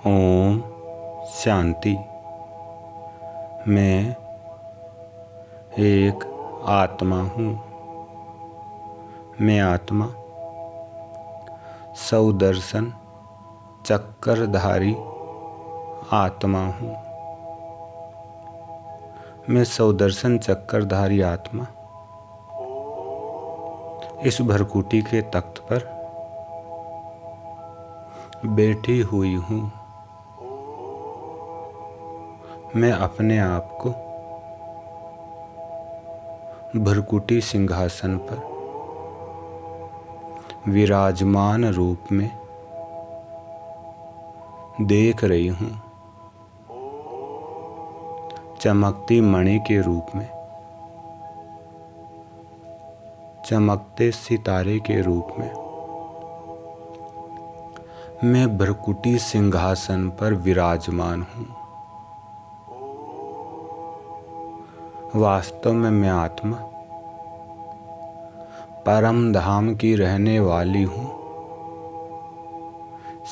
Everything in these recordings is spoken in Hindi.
ओम शांति। मैं एक आत्मा हूँ। मैं आत्मा सौदर्शन चक्रधारी आत्मा हूँ। मैं सौदर्शन चक्रधारी आत्मा इस भरकुटी के तख्त पर बैठी हुई हूँ। मैं अपने आप को भरकुटी सिंहासन पर विराजमान रूप में देख रही हूँ। चमकती मणि के रूप में, चमकते सितारे के रूप में मैं भरकुटी सिंहासन पर विराजमान हूँ। वास्तव में मैं आत्मा परम धाम की रहने वाली हूँ।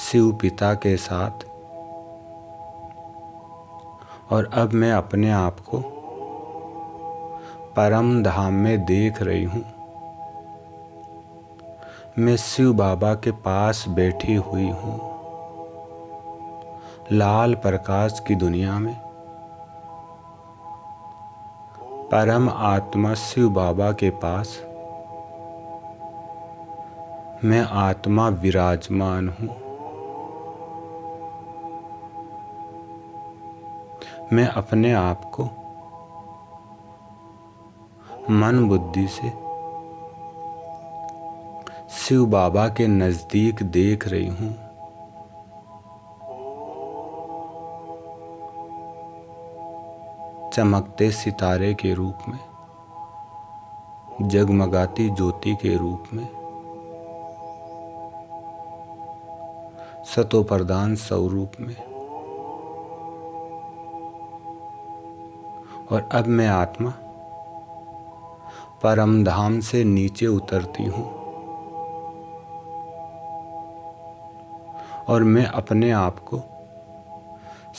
शिव पिता के साथ। और अब मैं अपने आप को परम धाम में देख रही हूँ। मैं शिव बाबा के पास बैठी हुई हूँ। लाल प्रकाश की दुनिया में परम आत्मा शिव बाबा के पास मैं आत्मा विराजमान हूँ। मैं अपने आप को मन बुद्धि से शिव बाबा के नजदीक देख रही हूँ। चमकते सितारे के रूप में, जगमगाती ज्योति के रूप में, सतो प्रधान स्वरूप में। और अब मैं आत्मा परम धाम से नीचे उतरती हूँ और मैं अपने आप को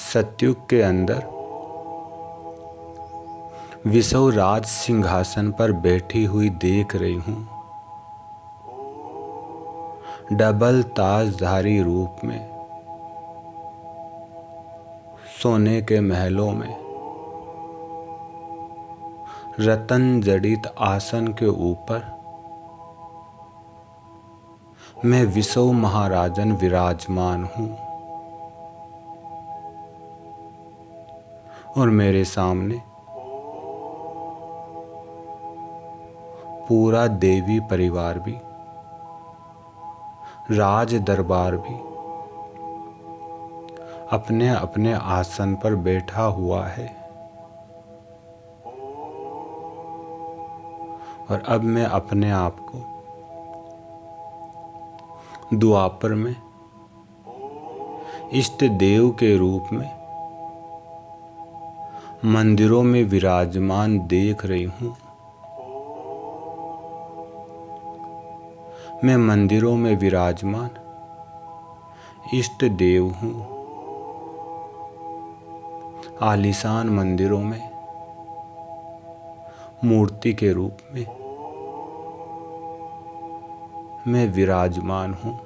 सतयुग के अंदर विश्व राज सिंहासन पर बैठी हुई देख रही हूँ। डबल ताजधारी रूप में, सोने के महलों में, रतन जड़ित आसन के ऊपर मैं विश्व महाराजन विराजमान हूँ। और मेरे सामने पूरा देवी परिवार भी, राज दरबार भी अपने अपने आसन पर बैठा हुआ है। और अब मैं अपने आप को द्वापर में इष्ट देव के रूप में मंदिरों में विराजमान देख रही हूँ। मैं मंदिरों में विराजमान इष्ट देव हूँ। आलीशान मंदिरों में मूर्ति के रूप में मैं विराजमान हूँ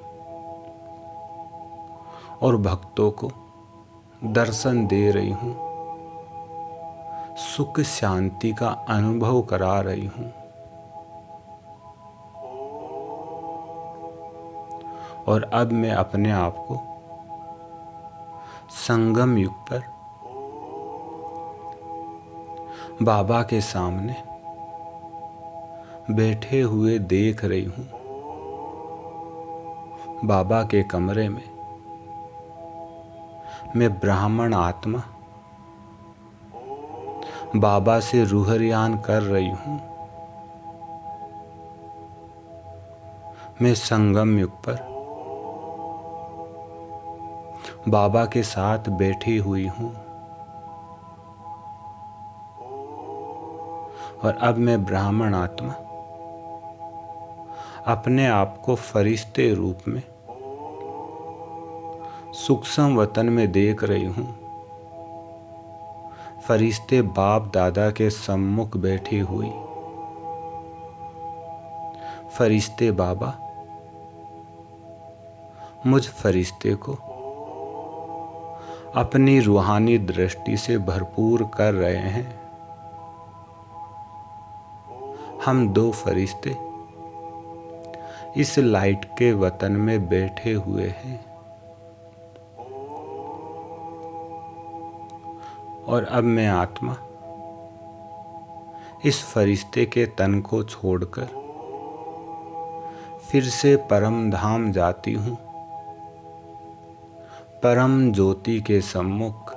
और भक्तों को दर्शन दे रही हूँ। सुख शांति का अनुभव करा रही हूँ। और अब मैं अपने आप को संगम युग पर बाबा के सामने बैठे हुए देख रही हूँ। बाबा के कमरे में मैं ब्राह्मण आत्मा बाबा से रूहरियान कर रही हूँ। मैं संगम युग पर बाबा के साथ बैठी हुई हूँ। और अब मैं ब्राह्मण आत्मा अपने आप को फरिश्ते रूप में सूक्ष्म वतन में देख रही हूँ फरिश्ते बाप दादा के सम्मुख बैठी हुई। फरिश्ते बाबा मुझ फरिश्ते को अपनी रूहानी दृष्टि से भरपूर कर रहे हैं। हम दो फरिश्ते इस लाइट के वतन में बैठे हुए हैं और अब मैं आत्मा इस फरिश्ते के तन को छोड़कर फिर से परम धाम जाती हूँ। परम ज्योति के सम्मुख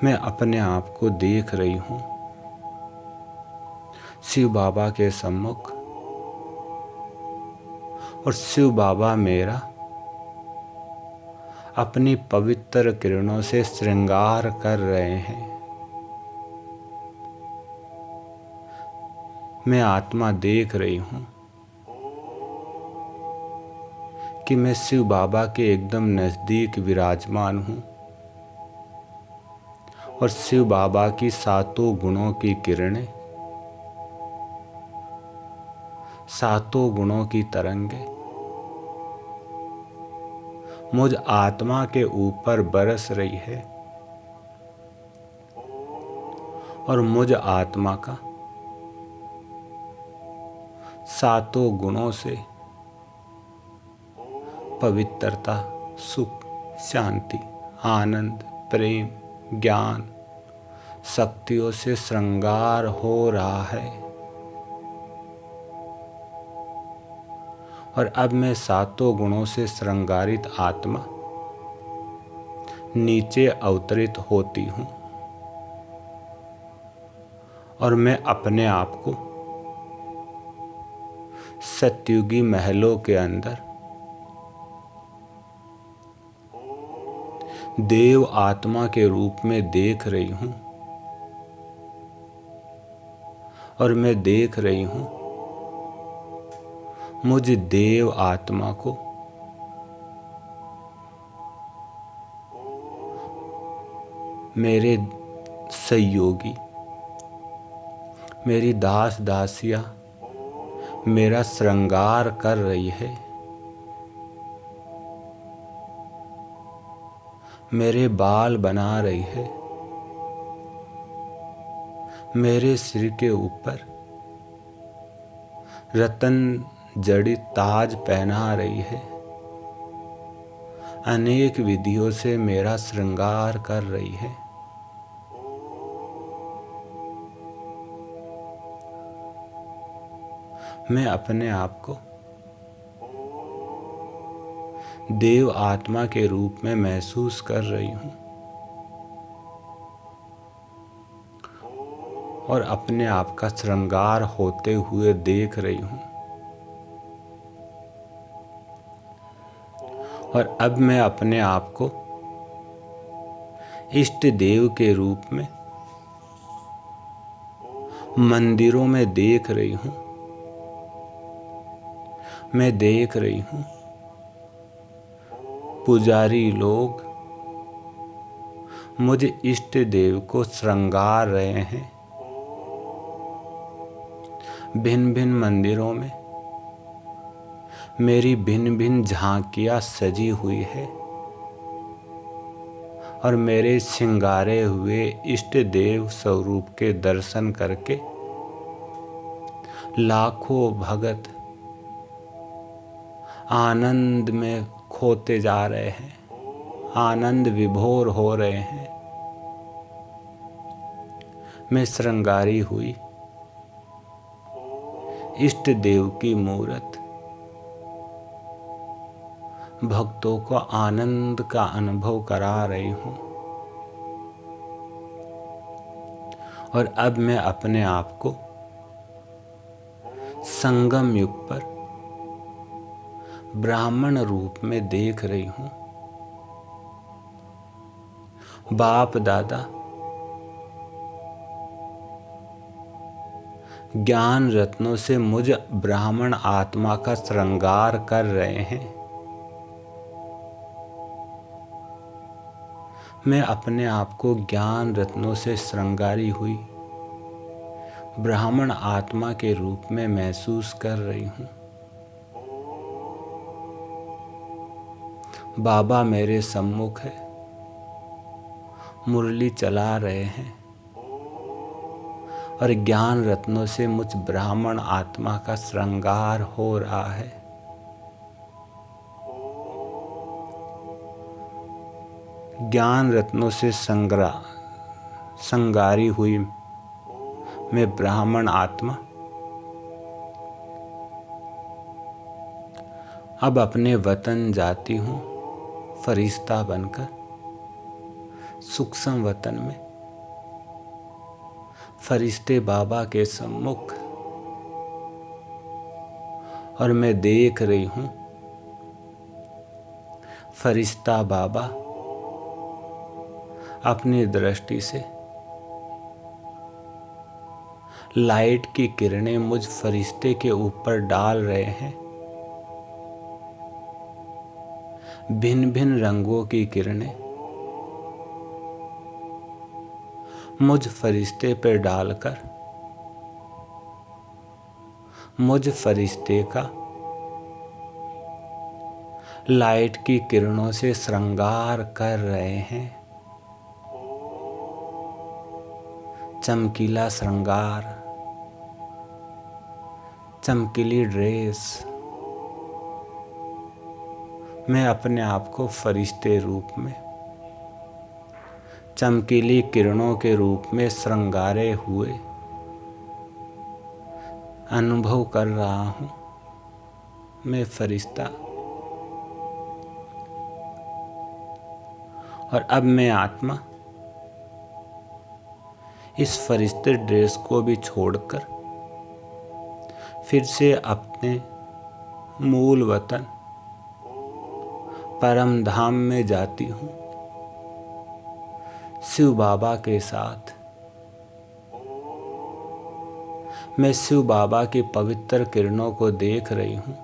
मैं अपने आप को देख रही हूँ। शिव बाबा के सम्मुख, और शिव बाबा मेरा अपनी पवित्र किरणों से श्रृंगार कर रहे हैं। मैं आत्मा देख रही हूँ कि मैं शिव बाबा के एकदम नजदीक विराजमान हूँ और शिव बाबा की सातों गुणों की किरणें, सातों गुणों की तरंगे मुझ आत्मा के ऊपर बरस रही है और मुझ आत्मा का सातों गुणों से पवित्रता, सुख, शांति, आनंद, प्रेम, ज्ञान, शक्तियों से श्रृंगार हो रहा है। और अब मैं सातों गुणों से श्रृंगारित आत्मा नीचे अवतरित होती हूँ और मैं अपने आप को सतयुगी महलों के अंदर देव आत्मा के रूप में देख रही हूँ। और मैं देख रही हूँ मुझ देव आत्मा को मेरे सहयोगी, मेरी दास दासियां मेरा श्रृंगार कर रही है। मेरे बाल बना रही है, मेरे सिर के ऊपर रतन जड़ित ताज पहना रही है, अनेक विधियों से मेरा श्रृंगार कर रही है। मैं अपने आप को देव आत्मा के रूप में महसूस कर रही हूँ और अपने आप का श्रृंगार होते हुए देख रही हूँ। और अब मैं अपने आप को इष्ट देव के रूप में मंदिरों में देख रही हूँ। मैं देख रही हूँ पुजारी लोग मुझ इष्ट देव को श्रृंगार रहे हैं। भिन्न भिन्न मंदिरों में मेरी भिन्न भिन्न झांकियां सजी हुई है और मेरे श्रृंगारे हुए इष्ट देव स्वरूप के दर्शन करके लाखों भगत आनंद में खोते जा रहे हैं, आनंद विभोर हो रहे हैं। मैं श्रृंगारी हुई इष्ट देव की मूरत भक्तों को आनंद का अनुभव करा रही हूँ। और अब मैं अपने आप को संगम युग पर ब्राह्मण रूप में देख रही हूँ। बाप दादा ज्ञान रत्नों से मुझ ब्राह्मण आत्मा का श्रृंगार कर रहे हैं। मैं अपने आप को ज्ञान रत्नों से श्रृंगारी हुई ब्राह्मण आत्मा के रूप में महसूस कर रही हूँ। बाबा मेरे सम्मुख है, मुरली चला रहे हैं और ज्ञान रत्नों से मुझ ब्राह्मण आत्मा का श्रृंगार हो रहा है। ज्ञान रत्नों से श्रृंगारी हुई मैं ब्राह्मण आत्मा अब अपने वतन जाती हूँ फरिश्ता बनकर, सूक्ष्म वतन में फरिश्ते बाबा के सम्मुख, और मैं देख रही हूँ फरिश्ता बाबा अपनी दृष्टि से लाइट की किरणें मुझ फरिश्ते के ऊपर डाल रहे हैं। भिन्न भिन्न रंगों की किरणें मुझ फरिश्ते पर डालकर मुझ फरिश्ते का लाइट की किरणों से श्रृंगार कर रहे हैं। चमकीला श्रृंगार, चमकीली ड्रेस। मैं अपने आप को फरिश्ते रूप में, चमकीली किरणों के रूप में श्रृंगारे हुए अनुभव कर रहा हूँ। मैं फरिश्ता और अब मैं आत्मा इस फरिश्ते ड्रेस को भी छोड़कर फिर से अपने मूल वतन परम धाम में जाती हूँ शिव बाबा के साथ। मैं शिव बाबा की पवित्र किरणों को देख रही हूँ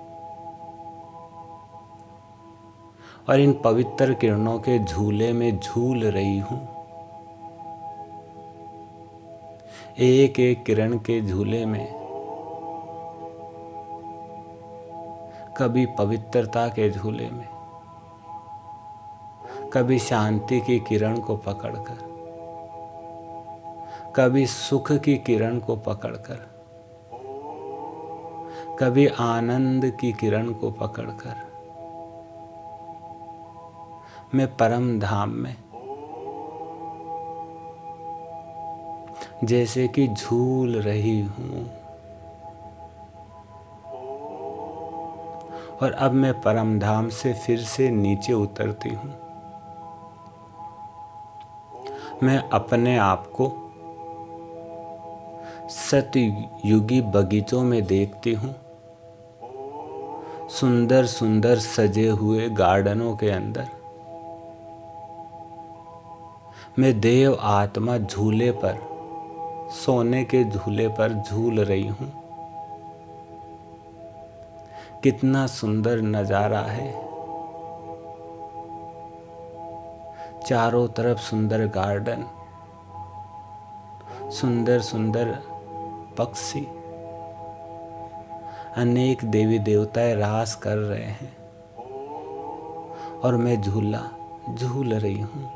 और इन पवित्र किरणों के झूले में झूल रही हूँ। एक एक किरण के झूले में कभी पवित्रता के झूले में, कभी शांति की किरण को पकड़कर, कभी सुख की किरण को पकड़कर, कभी आनंद की किरण को पकड़कर मैं परम धाम में जैसे कि झूल रही हूँ। और अब मैं परम धाम से फिर से नीचे उतरती हूँ। मैं अपने आप को सतयुगी बगीचों में देखती हूँ, सुंदर सुंदर सजे हुए गार्डनों के अंदर। मैं देव आत्मा झूले पर, सोने के झूले पर झूल रही हूँ। कितना सुंदर नजारा है। चारों तरफ सुंदर गार्डन, सुंदर सुंदर पक्षी, अनेक देवी देवताएं रास कर रहे हैं और मैं झूला झूल रही हूँ।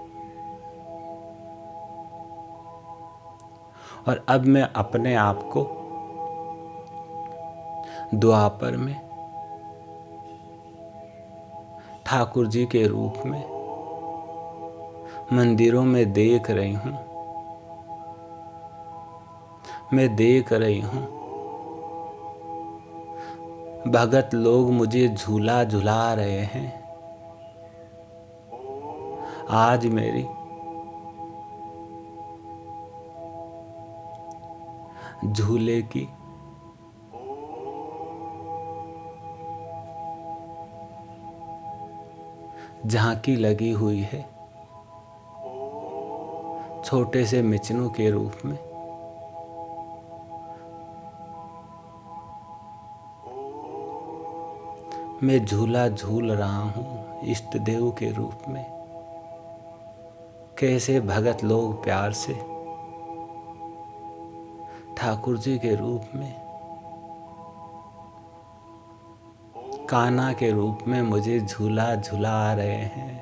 और अब मैं अपने आप को द्वापर में ठाकुर जी के रूप में मंदिरों में देख रही हूँ। मैं देख रही हूँ भगत लोग मुझे झूला झुला रहे हैं। आज मेरी झूले की झांकी लगी हुई है, छोटे से मिचनू के रूप में। मैं झूला झूल रहा हूँ इष्ट देव के रूप में। कैसे भगत लोग प्यार से ठाकुर जी के रूप में, कान्हा के रूप में मुझे झूला झुला रहे हैं।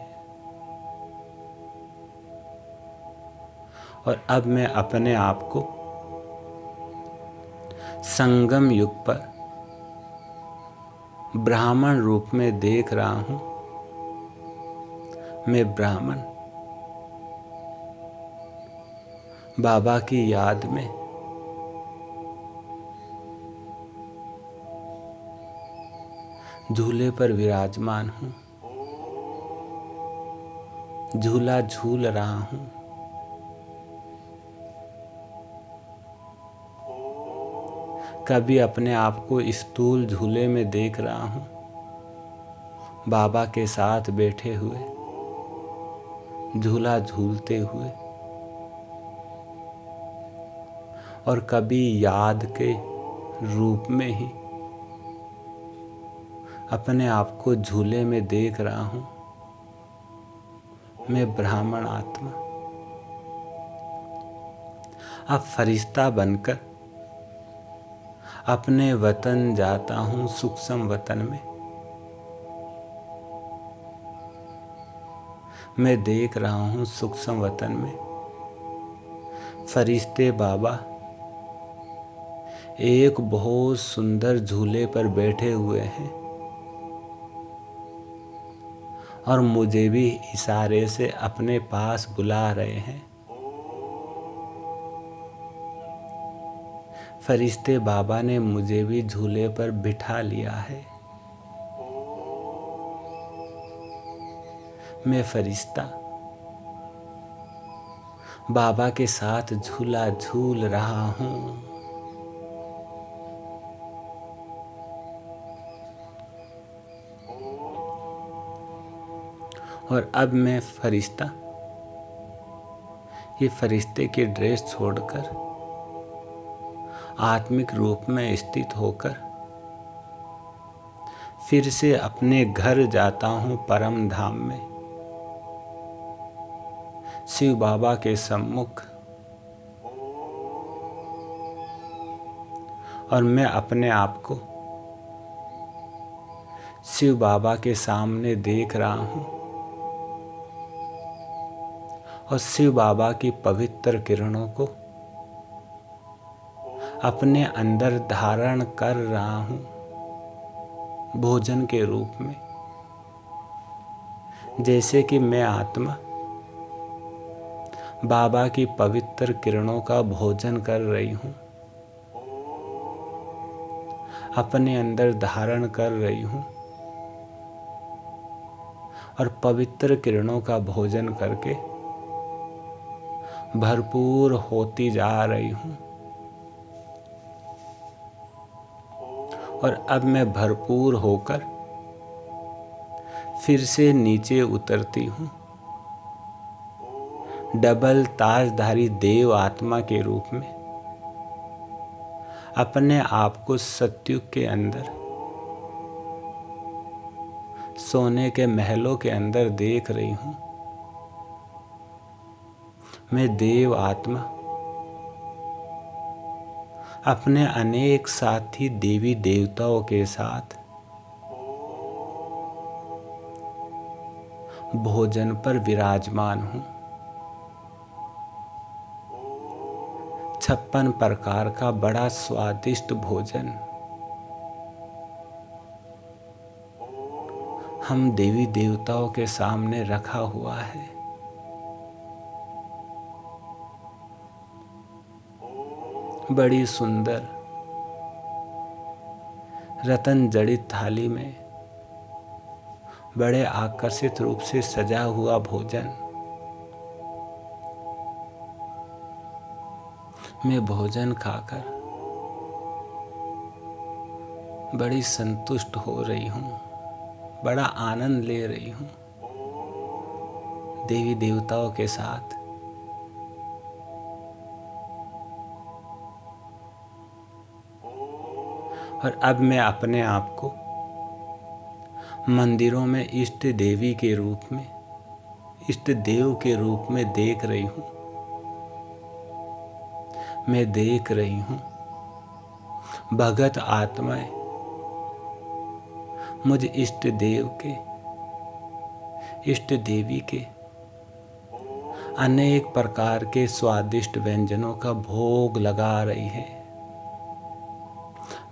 और अब मैं अपने आप को संगम युग पर ब्राह्मण रूप में देख रहा हूं। मैं ब्राह्मण बाबा की याद में झूले पर विराजमान हूं, झूला झूल रहा हूं। कभी अपने आप को स्थूल झूले में देख रहा हूं, बाबा के साथ बैठे हुए, झूला झूलते हुए। और कभी याद के रूप में ही अपने आप को झूले में देख रहा हूं। मैं ब्राह्मण आत्मा अब फरिश्ता बनकर अपने वतन जाता हूं, सूक्ष्म वतन में। मैं देख रहा हूं सूक्ष्म वतन में फरिश्ते बाबा एक बहुत सुंदर झूले पर बैठे हुए हैं और मुझे भी इशारे से अपने पास बुला रहे हैं। फरिश्ते बाबा ने मुझे भी झूले पर बिठा लिया है। मैं फरिश्ता बाबा के साथ झूला झूल रहा हूं। और अब मैं फरिश्ता ये फरिश्ते की ड्रेस छोड़कर आत्मिक रूप में स्थित होकर फिर से अपने घर जाता हूं, परम धाम में, शिव बाबा के सम्मुख। और मैं अपने आप को शिव बाबा के सामने देख रहा हूं और शिव बाबा की पवित्र किरणों को अपने अंदर धारण कर रहा हूं, भोजन के रूप में। जैसे कि मैं आत्मा बाबा की पवित्र किरणों का भोजन कर रही हूं, अपने अंदर धारण कर रही हूं और पवित्र किरणों का भोजन करके भरपूर होती जा रही हूं। और अब मैं भरपूर होकर फिर से नीचे उतरती हूं, डबल ताजधारी देव आत्मा के रूप में अपने आप को सतयुग के अंदर सोने के महलों के अंदर देख रही हूं। मैं देव आत्मा अपने अनेक साथी देवी देवताओं के साथ भोजन पर विराजमान हूं। 56 प्रकार का बड़ा स्वादिष्ट भोजन हम देवी देवताओं के सामने रखा हुआ है। बड़ी सुंदर रतन जड़ित थाली में बड़े आकर्षित रूप से सजा हुआ भोजन। मैं भोजन खाकर बड़ी संतुष्ट हो रही हूँ, बड़ा आनंद ले रही हूँ देवी देवताओं के साथ। और अब मैं अपने आप को मंदिरों में इष्ट देवी के रूप में इष्ट देव के रूप में देख रही हूँ। मैं देख रही हूँ भगत आत्माएं मुझ इष्ट देव के, इष्ट देवी के अनेक प्रकार के स्वादिष्ट व्यंजनों का भोग लगा रही है।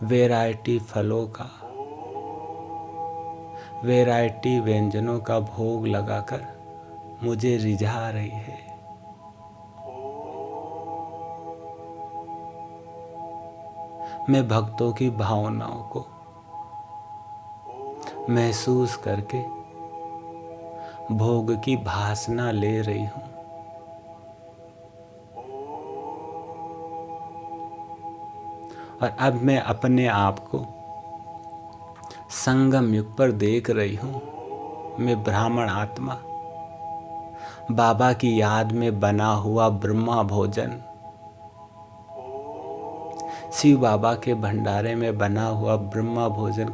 वैरायटी फलों का, वैरायटी व्यंजनों का भोग लगाकर मुझे रिझा रही है। मैं भक्तों की भावनाओं को महसूस करके भोग की भासना ले रही हूँ। और अब मैं अपने आप को संगम युग पर देख रही हूँ। मैं ब्राह्मण आत्मा, बाबा की याद में बना हुआ ब्रह्मा भोजन, शिव बाबा के भंडारे में बना हुआ ब्रह्मा भोजन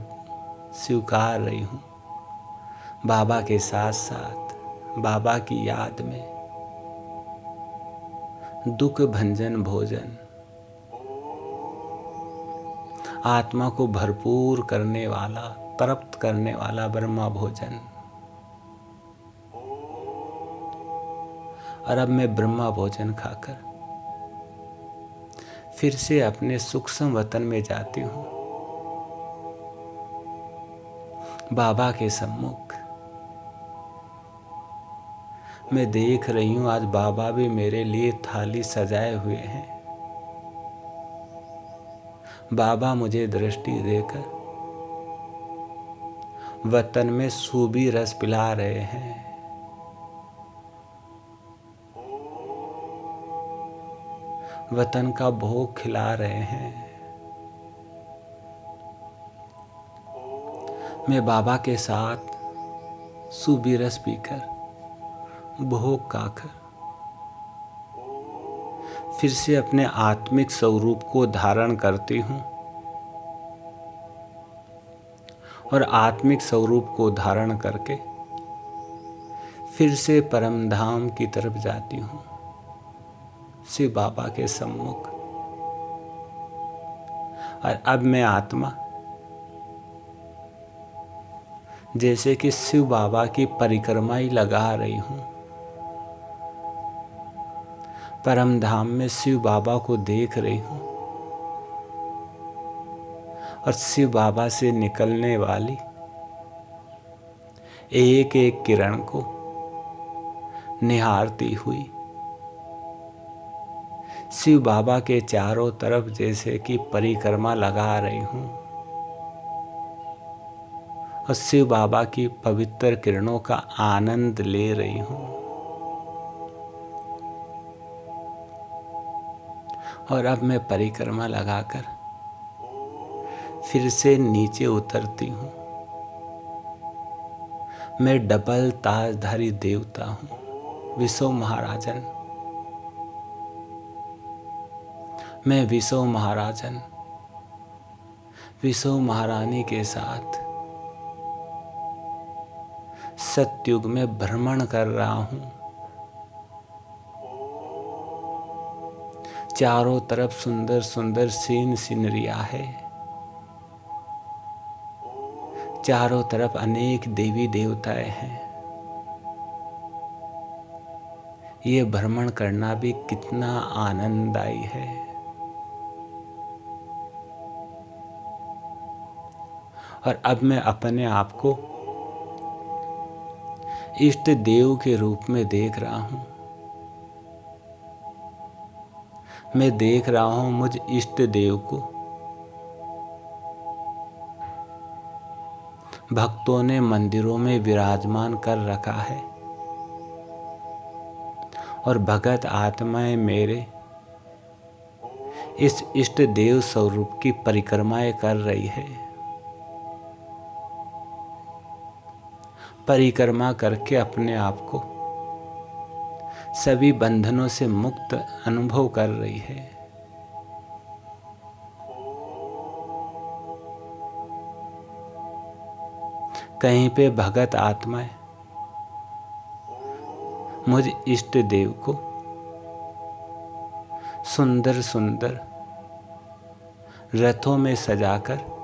स्वीकार रही हूँ। बाबा के साथ साथ बाबा की याद में दुख भंजन भोजन, आत्मा को भरपूर करने वाला, तृप्त करने वाला ब्रह्मा भोजन। और अब मैं ब्रह्मा भोजन खाकर फिर से अपने सूक्ष्म वतन में जाती हूँ, बाबा के सम्मुख। मैं देख रही हूँ आज बाबा भी मेरे लिए थाली सजाए हुए हैं। बाबा मुझे दृष्टि देकर वतन में सूबी रस पिला रहे हैं। वतन का भोग खिला रहे हैं। मैं बाबा के साथ सूबी रस पीकर, भोग खाकर फिर से अपने आत्मिक स्वरूप को धारण करती हूँ। और आत्मिक स्वरूप को धारण करके फिर से परम धाम की तरफ जाती हूँ, शिव बाबा के सम्मुख। और अब मैं आत्मा जैसे कि शिव बाबा की परिक्रमा ही लगा रही हूँ। परम धाम में शिव बाबा को देख रही हूँ और शिव बाबा से निकलने वाली एक एक किरण को निहारती हुई शिव बाबा के चारों तरफ जैसे कि परिक्रमा लगा रही हूँ और शिव बाबा की पवित्र किरणों का आनंद ले रही हूँ। और अब मैं परिक्रमा लगाकर फिर से नीचे उतरती हूँ। मैं डबल ताजधारी देवता हूँ, विश्व महाराजन। मैं विश्व महाराजन, विश्व महारानी के साथ सतयुग में भ्रमण कर रहा हूँ। चारों तरफ सुंदर सुंदर सीन सीनरिया है। चारों तरफ अनेक देवी देवताएं हैं। ये भ्रमण करना भी कितना आनंददायी है। और अब मैं अपने आप को इष्ट देव के रूप में देख रहा हूँ। मैं देख रहा हूँ मुझ इष्ट देव को भक्तों ने मंदिरों में विराजमान कर रखा है और भगत आत्माएं मेरे इस इष्ट देव स्वरूप की परिक्रमाएं कर रही है। परिक्रमा करके अपने आप को सभी बंधनों से मुक्त अनुभव कर रही है। कहीं पे भगत आत्माएं मुझ इष्ट देव को सुंदर सुंदर रथों में सजाकर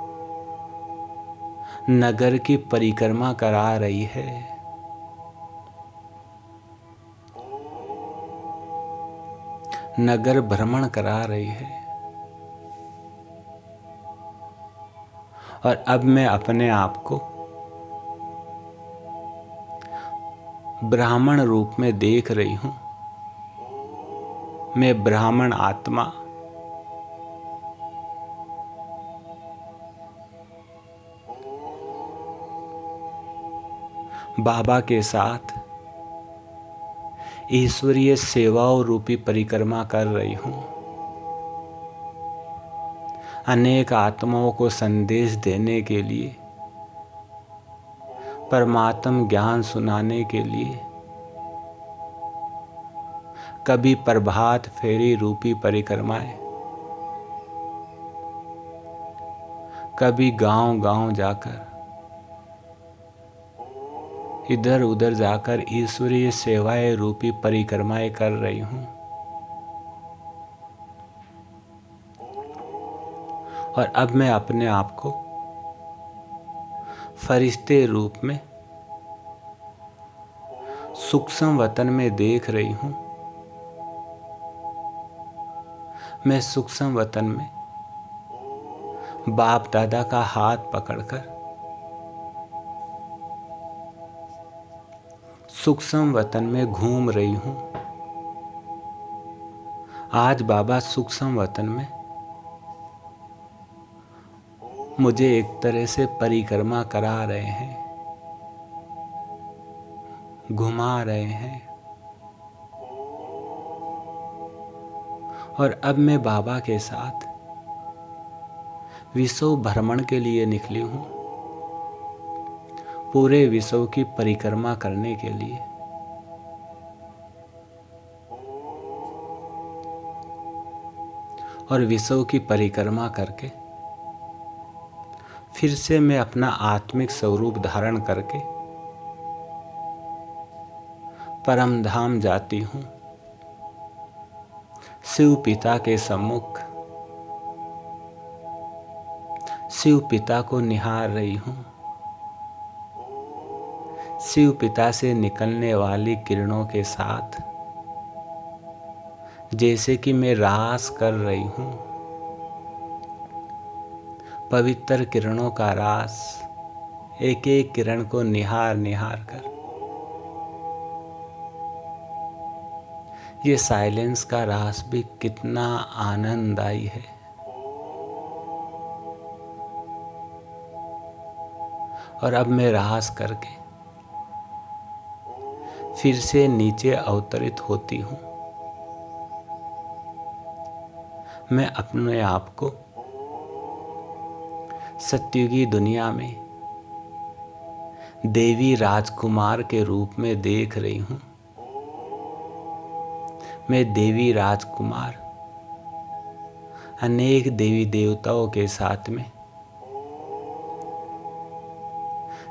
नगर की परिक्रमा करा रही है। नगर भ्रमण करा रही है। और अब मैं अपने आप को ब्राह्मण रूप में देख रही हूं। मैं ब्राह्मण आत्मा बाबा के साथ ईश्वरीय सेवाओं रूपी परिक्रमा कर रही हूं। अनेक आत्माओं को संदेश देने के लिए, परमात्म ज्ञान सुनाने के लिए, कभी प्रभात फेरी रूपी परिक्रमाएं, कभी गांव गांव जाकर, इधर उधर जाकर ईश्वरीय सेवाएं रूपी परिक्रमाएं कर रही हूं। और अब मैं अपने आप को फरिश्ते रूप में सूक्ष्म वतन में देख रही हूं। मैं सूक्ष्म वतन में बाप दादा का हाथ पकड़कर सूक्ष्म वतन में घूम रही हूं। आज बाबा सूक्ष्म वतन में मुझे एक तरह से परिक्रमा करा रहे हैं, घुमा रहे हैं। और अब मैं बाबा के साथ विश्व भ्रमण के लिए निकली हूं, पूरे विश्व की परिक्रमा करने के लिए। और विश्व की परिक्रमा करके फिर से मैं अपना आत्मिक स्वरूप धारण करके परम धाम जाती हूं, शिव पिता के सम्मुख शिव पिता को निहार रही हूं। शिव पिता से निकलने वाली किरणों के साथ जैसे कि मैं रास कर रही हूं, पवित्र किरणों का रास, एक एक किरण को निहार निहार कर। ये साइलेंस का रास भी कितना आनंददायी है। और अब मैं रास करके फिर से नीचे अवतरित होती हूं। मैं अपने आप को सत्युगी दुनिया में देवी राजकुमार के रूप में देख रही हूं। मैं देवी राजकुमार अनेक देवी देवताओं के साथ में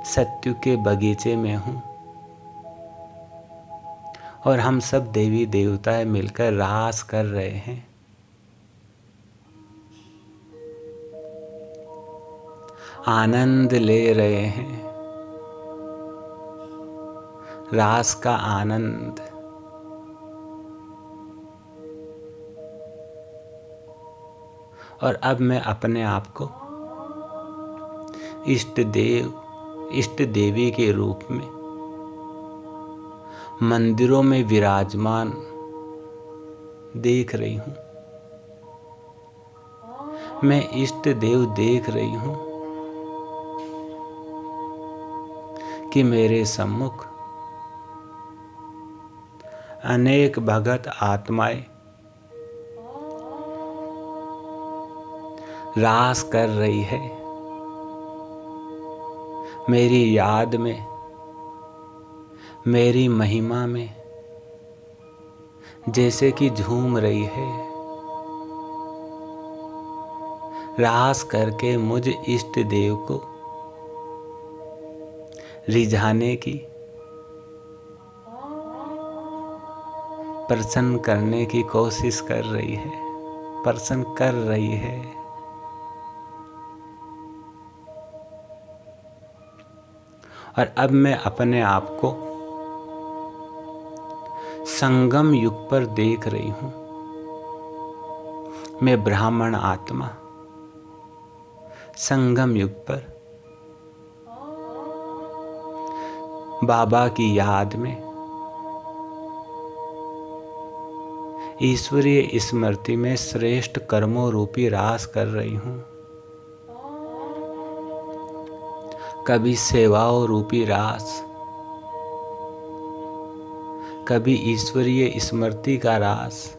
सत्यु के बगीचे में हूं। और हम सब देवी देवताएं मिलकर रास कर रहे हैं। आनंद ले रहे हैं, रास का आनंद। और अब मैं अपने आप को इष्ट देव, इष्ट देवी के रूप में मंदिरों में विराजमान देख रही हूं। मैं इष्ट देव देख रही हूं कि मेरे सम्मुख अनेक भगत आत्माएं रास कर रही है, मेरी याद में, मेरी महिमा में जैसे कि झूम रही है। रास करके मुझ इष्ट देव को रिझाने की प्रसन्न करने की कोशिश कर रही है, प्रसन्न कर रही है। और अब मैं अपने आप को संगम युग पर देख रही हूं। मैं ब्राह्मण आत्मा संगम युग पर बाबा की याद में ईश्वरीय स्मृति में श्रेष्ठ कर्मों रूपी रास कर रही हूं। कभी सेवाओं रूपी रास, कभी ईश्वरीय स्मृति का रास,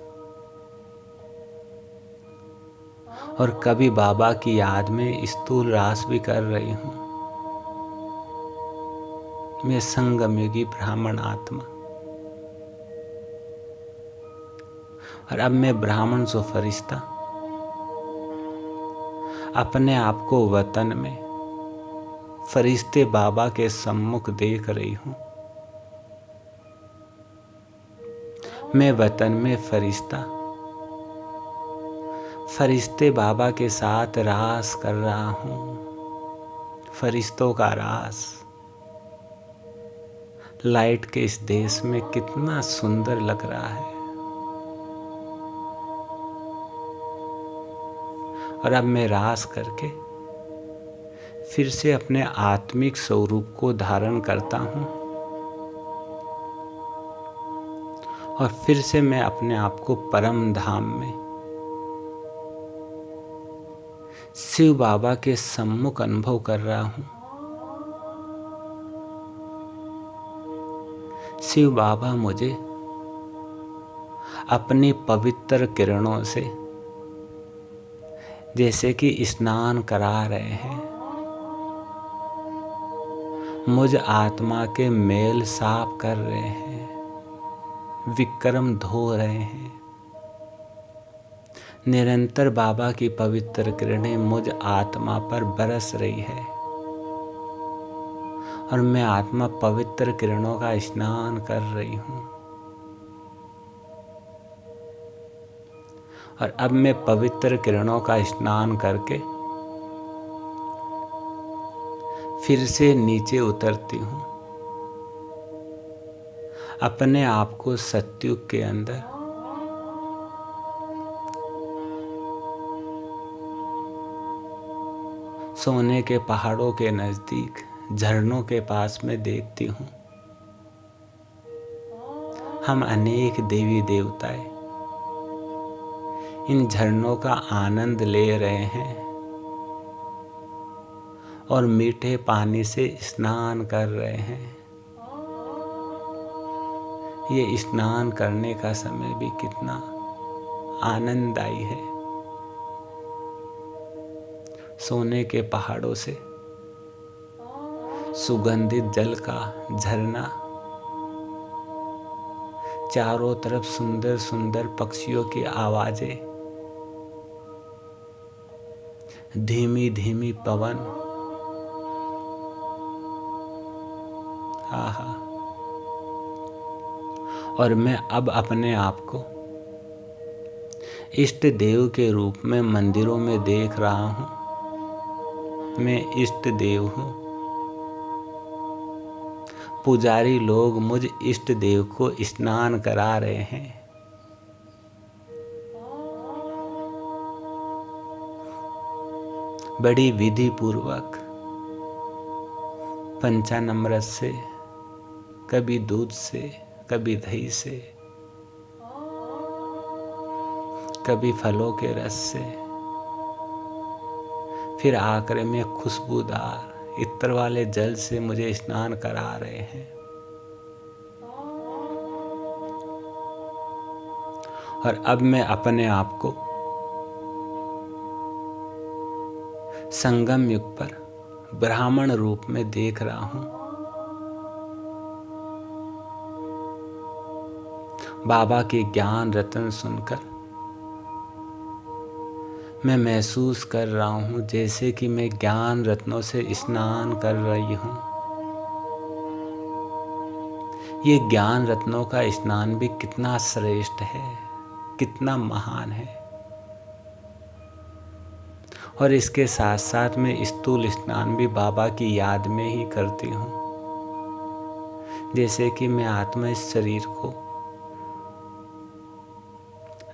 और कभी बाबा की याद में स्थूल रास भी कर रही हूं। मैं संगमयुगी ब्राह्मण आत्मा। और अब मैं ब्राह्मण सो फरिश्ता अपने आप को वतन में फरिश्ते बाबा के सम्मुख देख रही हूं। मैं वतन में फरिश्ता फरिश्ते बाबा के साथ रास कर रहा हूं। फरिश्तों का रास लाइट के इस देश में कितना सुंदर लग रहा है। और अब मैं रास करके फिर से अपने आत्मिक स्वरूप को धारण करता हूं। और फिर से मैं अपने आप को परम धाम में शिव बाबा के सम्मुख अनुभव कर रहा हूं। शिव बाबा मुझे अपनी पवित्र किरणों से जैसे कि स्नान करा रहे हैं। मुझ आत्मा के मेल साफ कर रहे हैं, विक्रम धो रहे हैं। निरंतर बाबा की पवित्र किरणें मुझ आत्मा पर बरस रही है और मैं आत्मा पवित्र किरणों का स्नान कर रही हूं। और अब मैं पवित्र किरणों का स्नान करके फिर से नीचे उतरती हूं। अपने आप को सतयुग के अंदर सोने के पहाड़ों के नजदीक झरनों के पास में देखती हूं। हम अनेक देवी देवताएं इन झरनों का आनंद ले रहे हैं और मीठे पानी से स्नान कर रहे हैं। ये स्नान करने का समय भी कितना आनंददायी है। सोने के पहाड़ों से सुगंधित जल का झरना, चारों तरफ सुंदर सुंदर पक्षियों की आवाजें, धीमी धीमी पवन, आहा। और मैं अब अपने आप को इष्ट देव के रूप में मंदिरों में देख रहा हूं। मैं इष्ट देव हूं। पुजारी लोग मुझ इष्ट देव को स्नान करा रहे हैं। बड़ी विधि पूर्वक पंचानमृत से, कभी दूध से, कभी दही से, कभी फलों के रस से, फिर आखिर में खुशबूदार इत्र वाले जल से मुझे स्नान करा रहे हैं। और अब मैं अपने आप को संगम युग पर ब्राह्मण रूप में देख रहा हूं। बाबा के ज्ञान रत्न सुनकर मैं महसूस कर रहा हूं जैसे कि मैं ज्ञान रत्नों से स्नान कर रही हूं। ये ज्ञान रत्नों का स्नान भी कितना श्रेष्ठ है, कितना महान है। और इसके साथ साथ मैं स्थूल स्नान भी बाबा की याद में ही करती हूँ। जैसे कि मैं आत्मा इस शरीर को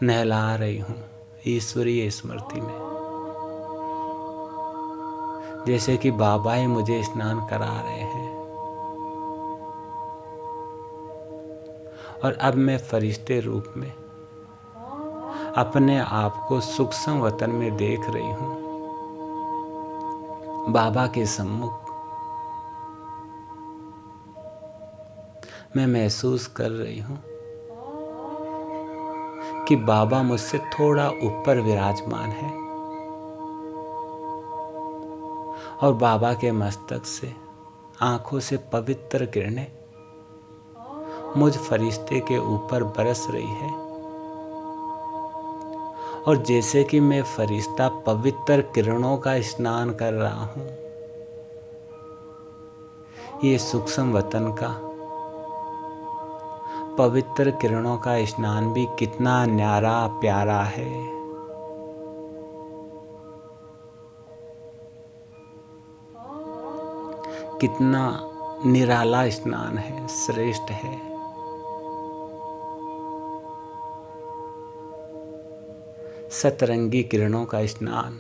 नहला रही हूँ ईश्वरीय स्मृति में, जैसे कि बाबा ही मुझे स्नान करा रहे हैं। और अब मैं फरिश्ते रूप में अपने आप को सूक्ष्म वतन में देख रही हूँ, बाबा के सम्मुख। मैं महसूस कर रही हूँ कि बाबा मुझसे थोड़ा ऊपर विराजमान है और बाबा के मस्तक से, आंखों से पवित्र किरणें मुझ फरिश्ते के ऊपर बरस रही है। और जैसे कि मैं फरिश्ता पवित्र किरणों का स्नान कर रहा हूँ, ये सूक्ष्म वतन का पवित्र किरणों का स्नान भी कितना न्यारा प्यारा है। कितना निराला स्नान है, श्रेष्ठ है। सतरंगी किरणों का स्नान,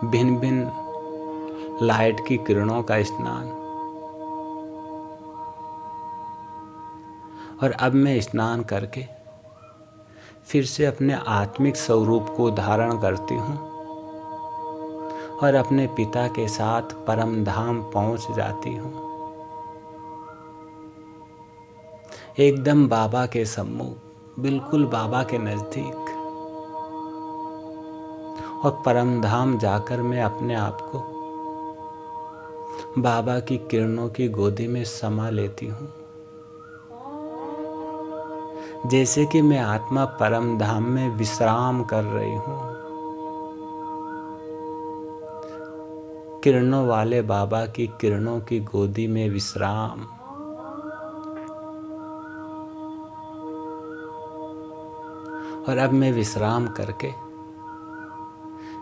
भिन्न भिन्न लाइट की किरणों का स्नान। और अब मैं स्नान करके फिर से अपने आत्मिक स्वरूप को धारण करती हूँ और अपने पिता के साथ परम धाम पहुँच जाती हूँ, एकदम बाबा के सम्मुख, बिल्कुल बाबा के नज़दीक। और परम धाम जाकर मैं अपने आप को बाबा की किरणों की गोदी में समा लेती हूँ, जैसे कि मैं आत्मा परम धाम में विश्राम कर रही हूँ। किरणों वाले बाबा की किरणों की गोदी में विश्राम। और अब मैं विश्राम करके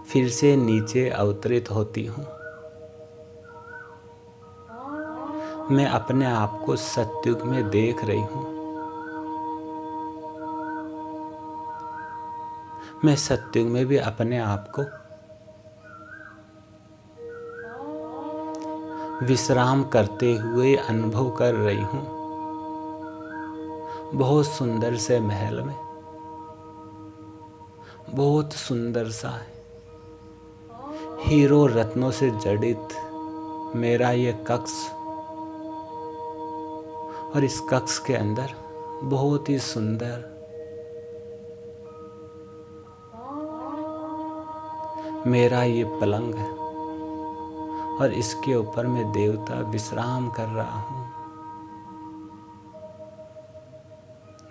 फिर से नीचे अवतरित होती हूँ। मैं अपने आप को सतयुग में देख रही हूँ। मैं सतयुग में भी अपने आप को विश्राम करते हुए अनुभव कर रही हूँ। बहुत सुंदर से महल में, बहुत सुंदर सा हीरो रत्नों से जड़ित मेरा ये कक्ष, और इस कक्ष के अंदर बहुत ही सुंदर मेरा ये पलंग है और इसके ऊपर मैं देवता विश्राम कर रहा हूँ।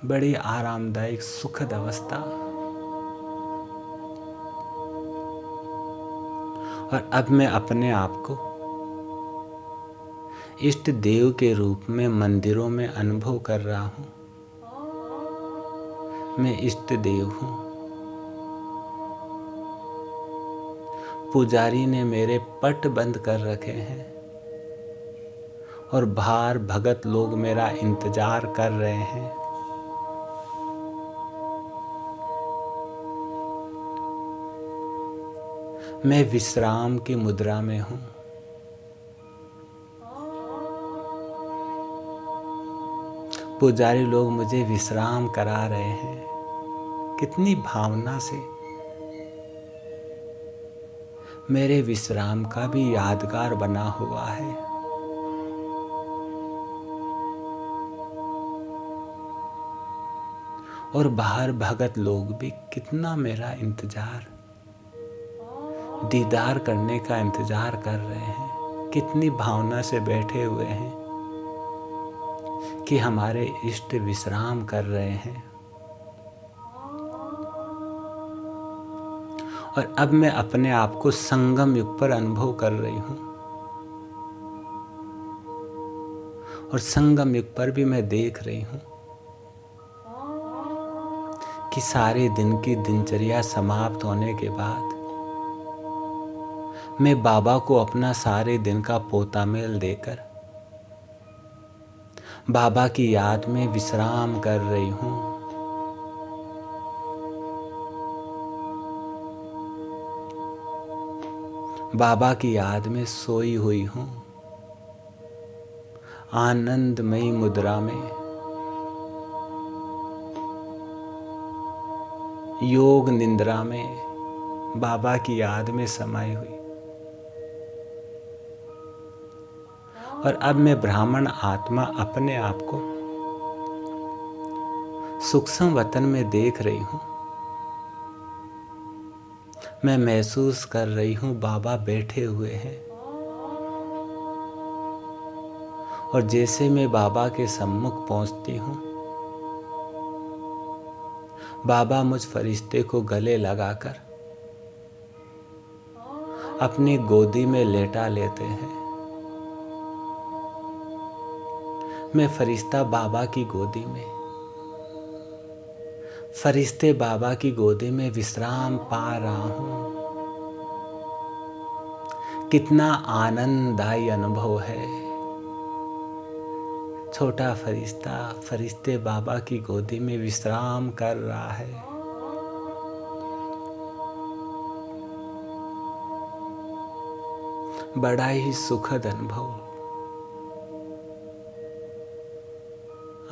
बड़ी आरामदायक सुखद अवस्था। और अब मैं अपने आप को इष्ट देव के रूप में मंदिरों में अनुभव कर रहा हूँ। मैं इष्ट देव हूँ। पुजारी ने मेरे पट बंद कर रखे हैं और बाहर भगत लोग मेरा इंतजार कर रहे हैं। मैं विश्राम की मुद्रा में हूँ। पुजारी लोग मुझे विश्राम करा रहे हैं। कितनी भावना से मेरे विश्राम का भी यादगार बना हुआ है। और बाहर भगत लोग भी कितना मेरा इंतजार, दीदार करने का इंतजार कर रहे हैं। कितनी भावना से बैठे हुए हैं कि हमारे इष्ट विश्राम कर रहे हैं। और अब मैं अपने आप को संगम युग पर अनुभव कर रही हूँ। और संगम युग पर भी मैं देख रही हूँ कि सारे दिन की दिनचर्या समाप्त होने के बाद मैं बाबा को अपना सारे दिन का पोता मेल देकर बाबा की याद में विश्राम कर रही हूँ। बाबा की याद में सोई हुई हूँ, आनंदमयी मुद्रा में, योग निंद्रा में, बाबा की याद में समाई हुई। और अब मैं ब्राह्मण आत्मा अपने आप को सूक्ष्म वतन में देख रही हूँ। मैं महसूस कर रही हूँ बाबा बैठे हुए हैं, और जैसे मैं बाबा के सम्मुख पहुंचती हूँ, बाबा मुझ फरिश्ते को गले लगाकर अपनी गोदी में लेटा लेते हैं। मैं फरिश्ता बाबा की गोदी में, फरिश्ते बाबा की गोदी में विश्राम पा रहा हूँ। कितना आनंददायी अनुभव है। छोटा फरिश्ता फरिश्ते बाबा की गोदी में विश्राम कर रहा है। बड़ा ही सुखद अनुभव,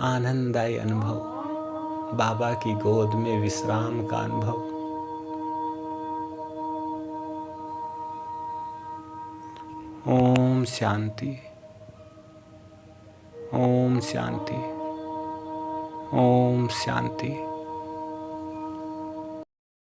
आनंददायी अनुभव, बाबा की गोद में विश्राम का अनुभव। ओम शांति, ओम शांति, ओम शांति।